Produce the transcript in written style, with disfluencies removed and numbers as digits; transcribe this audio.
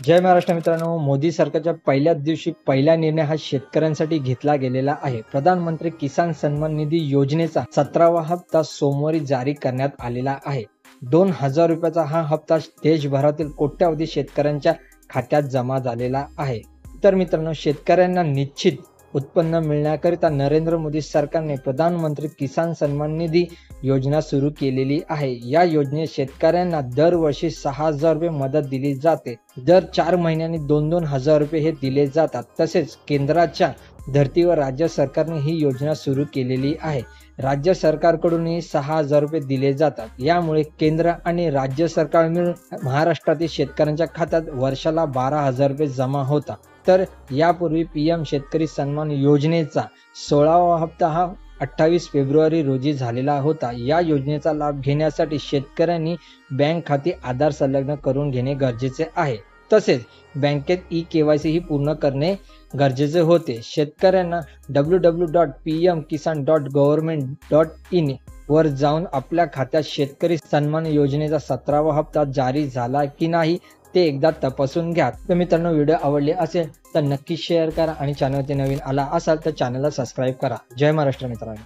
जय महाराष्ट्र मित्रांनो, मोदी सरकारच्या पहिल्याच दिवशी पहिला निर्णय हा शेतकऱ्यांसाठी घेतला गेलेला आहे। प्रधानमंत्री किसान सन्मान निधी योजनेचा 17वा हप्ता सोमवारी जारी करण्यात आलेला आहे। 2000 रुपयाचा हा हप्ता देशभरातील कोट्यावधी शेतकऱ्यांच्या खात्यात जमा झालेला आहे। तर मित्रांनो, शेतकऱ्यांना निश्चित उत्पन्न मिळण्याकरिता नरेंद्र मोदी सरकारने प्रधानमंत्री किसान सन्मान निधी योजना सुरू केलेली आहे। या योजनेत शेतकऱ्यांना दरवर्षी 6000 रुपये मदत दिली जाते। दर 4 महिन्यांनी 2-2 हजार रुपये हे दिले जातात। तसेच केंद्राच्या धर्तीवर राज्य सरकारने ही योजना सुरू केलेली आहे। राज्य सरकारकडूनही 6000 रुपये दिले जातात। यामुळे केंद्र आणि राज्य सरकार मिळून महाराष्ट्रातील शेतकऱ्यांच्या खात्यात वर्षाला 12000 रुपये जमा होतात। तर यापूर्वी पीएम शेतकरी सन्मान योजनेचा 16वा हप्ता हा 28 फेब्रुवारी रोजी झालेला होता। या योजनेचा लाभ घेण्यासाठी शेतकऱ्यांनी बँक खाते आधार संलग्न करून घेणे गरजेचे आहे। तसेच बँकेत ई-केवायसी ही पूर्ण करणे गरजेचे होते। शेतकऱ्यांना www.pmkisan.government.in वर जाऊन आपल्या खात्यात शेतकरी सन्मान योजनेचा 17वा हप्ता जारी झाला की नाही ते एकदा तपासून घ्या। तर मित्रांनो, व्हिडिओ आवडले असेल तर नक्की शेअर करा आणि चॅनलवरती नवीन आला असाल तर चॅनलला सबस्क्राईब करा। जय महाराष्ट्र मित्रांनो।